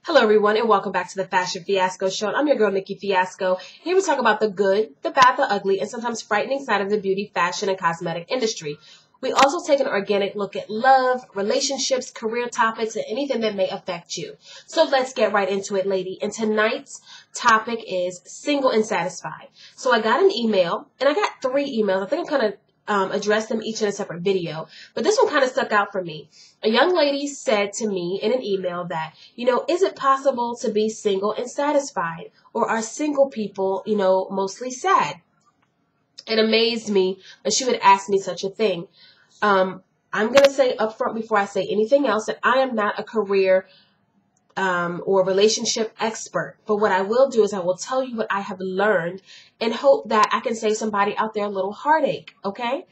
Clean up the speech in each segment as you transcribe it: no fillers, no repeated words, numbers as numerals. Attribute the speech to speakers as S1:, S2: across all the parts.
S1: Hello, everyone, and welcome back to the Fashion Fiasco Show. I'm your girl, Nikki Fiasco. Here we talk about the good, the bad, the ugly, and sometimes frightening side of the beauty, fashion, and cosmetic industry. We also take an organic look at love, relationships, career topics, and anything that may affect you. So let's get right into it, lady. And tonight's topic is single and satisfied. So I got an email, and I got 3 emails. I think I'm going to address them each in a separate video, but this one kind of stuck out for me. A young lady said to me in an email that, is it possible to be single and satisfied, or are single people, mostly sad? It amazed me that she would ask me such a thing. I'm going to say up front before I say anything else that I am not a career or relationship expert. But what I will do is I will tell you what I have learned and hope that I can save somebody out there a little heartache. Okay.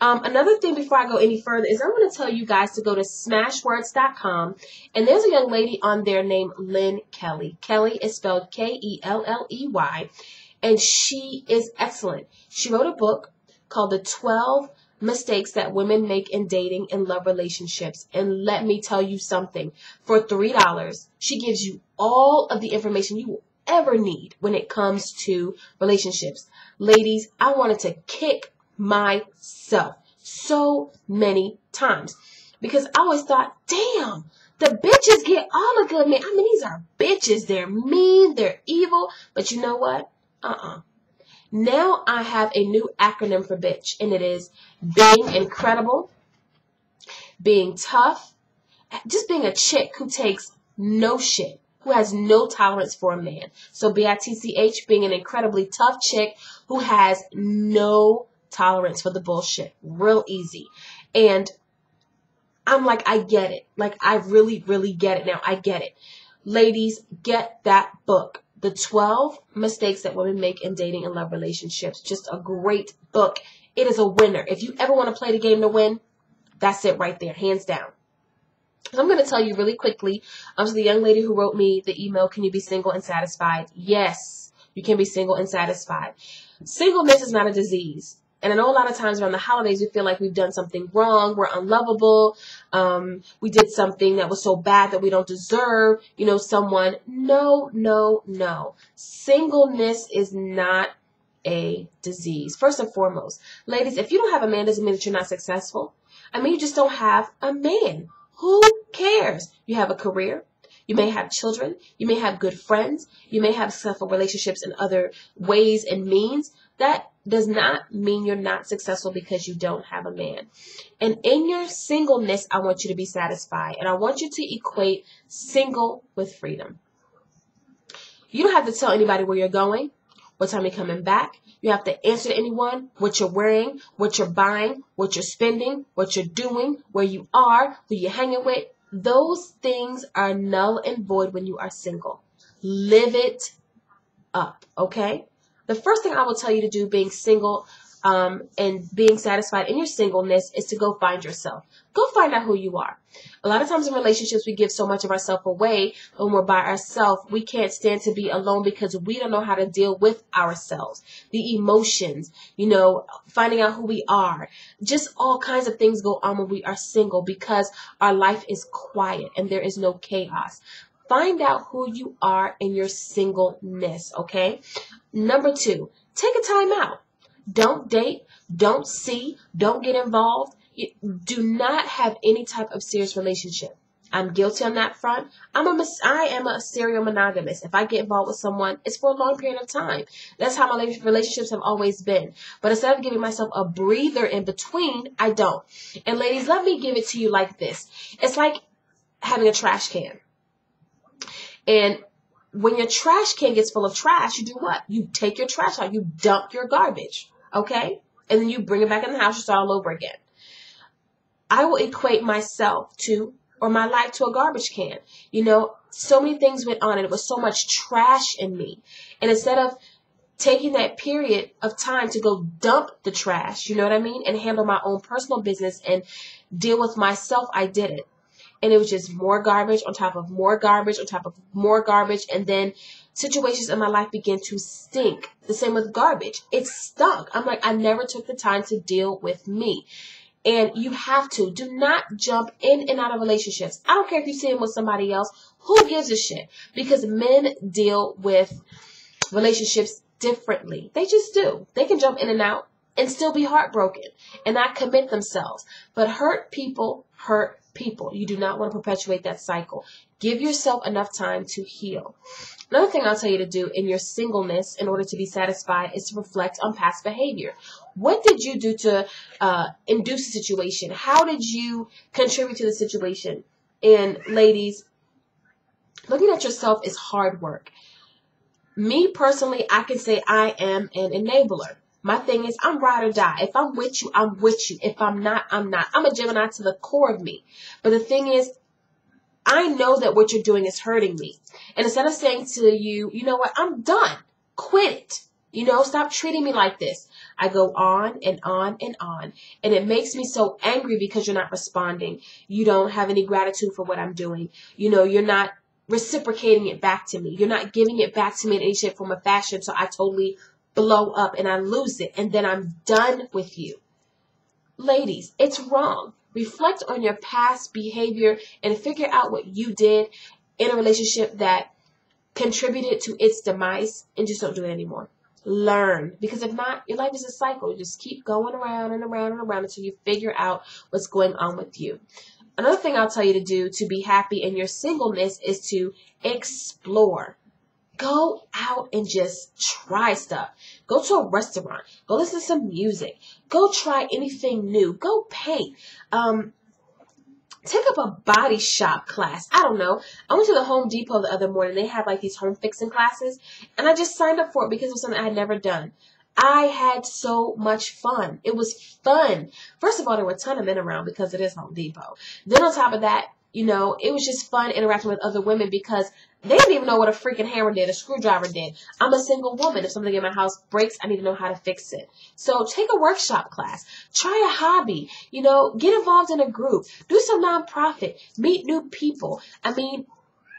S1: Another thing before I go any further is I'm going to tell you guys to go to smashwords.com, and there's a young lady on there named Lynn Kelly. Kelly is spelled Kelley, and she is excellent. She wrote a book called The 12 Mistakes That Women Make in Dating and Love Relationships. And let me tell you something. For $3, she gives you all of the information you will ever need when it comes to relationships. Ladies, I wanted to kick myself so many times because I always thought, damn, the bitches get all the good men. I mean, these are bitches. They're mean. They're evil. But you know what? Now I have a new acronym for bitch, and it is being incredible, being tough, just being a chick who takes no shit, who has no tolerance for a man. So BITCH, being an incredibly tough chick who has no tolerance for the bullshit. Real easy. And I'm like, I get it. Like, I really, really get it now. I get it. Ladies, get that book. The 12 Mistakes That Women Make in Dating and Love Relationships. Just a great book. It is a winner. If you ever want to play the game to win, that's it right there, hands down. So I'm going to tell you really quickly, to the young lady who wrote me the email, can you be single and satisfied? Yes, you can be single and satisfied. Singleness is not a disease. And I know a lot of times around the holidays, we feel like we've done something wrong. We're unlovable. We did something that was so bad that we don't deserve, someone. No. Singleness is not a disease. First and foremost, ladies, if you don't have a man, doesn't mean that you're not successful. I mean, you just don't have a man. Who cares? You have a career. You may have children. You may have good friends. You may have successful relationships in other ways and means. That does not mean you're not successful because you don't have a man. And in your singleness, I want you to be satisfied. And I want you to equate single with freedom. You don't have to tell anybody where you're going, what time you're coming back. You have to answer to anyone what you're wearing, what you're buying, what you're spending, what you're doing, where you are, who you're hanging with. Those things are null and void when you are single. Live it up, okay? The first thing I will tell you to do being single and being satisfied in your singleness is to go find yourself. Go find out who you are. A lot of times in relationships, we give so much of ourselves away. When we're by ourselves, we can't stand to be alone because we don't know how to deal with ourselves. The emotions, finding out who we are. Just all kinds of things go on when we are single because our life is quiet and there is no chaos. Find out who you are in your singleness, okay? Number 2, take a time out. Don't date, don't see, don't get involved. Do not have any type of serious relationship. I'm guilty on that front. I am a serial monogamist. If I get involved with someone, it's for a long period of time. That's how my relationships have always been. But instead of giving myself a breather in between, I don't. And ladies, let me give it to you like this. It's like having a trash can. And when your trash can gets full of trash, you do what? You take your trash out. You dump your garbage, okay? And then you bring it back in the house. You start all over again. I will equate myself to, or my life to, a garbage can. So many things went on, and it was so much trash in me. And instead of taking that period of time to go dump the trash, you know what I mean, and handle my own personal business and deal with myself, I did it. And it was just more garbage on top of more garbage on top of more garbage. And then situations in my life began to stink. The same with garbage. It stunk. I'm like, I never took the time to deal with me. And you have to. Do not jump in and out of relationships. I don't care if you see him with somebody else. Who gives a shit? Because men deal with relationships differently. They just do. They can jump in and out and still be heartbroken and not commit themselves. But hurt people hurt people. You do not want to perpetuate that cycle. Give yourself enough time to heal. Another thing I'll tell you to do in your singleness in order to be satisfied is to reflect on past behavior. What did you do to induce the situation? How did you contribute to the situation? And ladies, looking at yourself is hard work. Me personally, I can say I am an enabler. My thing is, I'm ride or die. If I'm with you, I'm with you. If I'm not, I'm not. I'm a Gemini to the core of me. But the thing is, I know that what you're doing is hurting me. And instead of saying to you, you know what, I'm done. Quit it. You know, stop treating me like this. I go on and on and on. And it makes me so angry because you're not responding. You don't have any gratitude for what I'm doing. You know, you're not reciprocating it back to me. You're not giving it back to me in any shape, form, or fashion. So I totally blow up and I lose it. And then I'm done with you. Ladies, it's wrong. Reflect on your past behavior and figure out what you did in a relationship that contributed to its demise, and just don't do it anymore. Learn. Because if not, your life is a cycle. You just keep going around and around and around until you figure out what's going on with you. Another thing I'll tell you to do to be happy in your singleness is to explore. Go out and just try stuff. Go to a restaurant. Go listen to some music. Go try anything new. Go paint. Take up a body shop class. I don't know. I went to the Home Depot the other morning. They had like these home fixing classes. And I just signed up for it because it was something I had never done. I had so much fun. It was fun. First of all, there were a ton of men around because it is Home Depot. Then on top of that, you know, it was just fun interacting with other women because they didn't even know what a freaking hammer did, a screwdriver did. I'm a single woman. If something in my house breaks, I need to know how to fix it. So take a workshop class. Try a hobby. You know, get involved in a group. Do some nonprofit. Meet new people. I mean,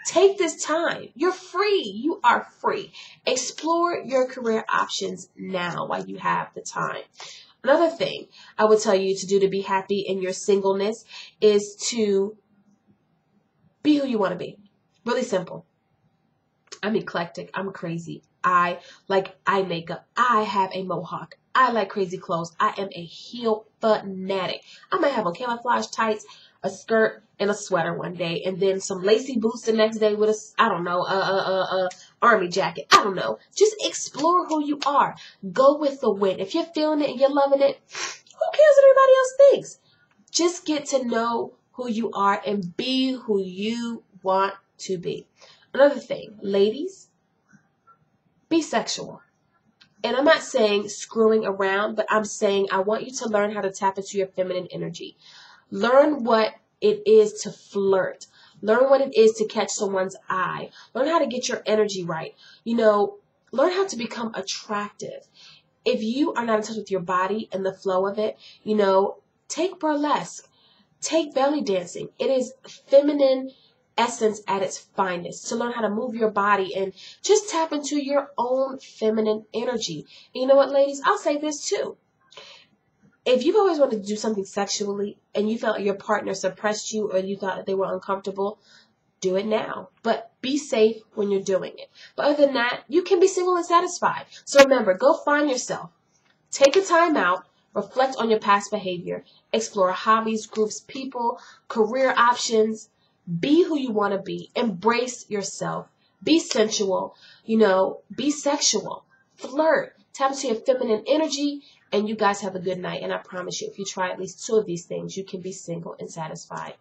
S1: take this time. You're free. You are free. Explore your career options now while you have the time. Another thing I would tell you to do to be happy in your singleness is to be who you want to be. Really simple. I'm eclectic. I'm crazy. I like eye makeup. I have a mohawk. I like crazy clothes. I am a heel fanatic. I might have on camouflage tights, a skirt, and a sweater one day, and then some lacy boots the next day with a army jacket. I don't know. Just explore who you are. Go with the wind. If you're feeling it and you're loving it, who cares what everybody else thinks? Just get to know who you are and be who you want to be. Another thing, ladies, be sexual. And I'm not saying screwing around, but I'm saying I want you to learn how to tap into your feminine energy. Learn what it is to flirt. Learn what it is to catch someone's eye. Learn how to get your energy right. You know, learn how to become attractive. If you are not in touch with your body and the flow of it, you know, take burlesque. Take belly dancing. It is feminine essence at its finest. To learn how to move your body and just tap into your own feminine energy. And you know what, ladies? I'll say this too. If you've always wanted to do something sexually and you felt like your partner suppressed you or you thought that they were uncomfortable, do it now. But be safe when you're doing it. But other than that, you can be single and satisfied. So remember, go find yourself. Take a time out. Reflect on your past behavior. Explore hobbies, groups, people, career options. Be who you want to be. Embrace yourself. Be sensual. You know, be sexual. Flirt. Tap into your feminine energy. And you guys have a good night. And I promise you, if you try at least 2 of these things, you can be single and satisfied.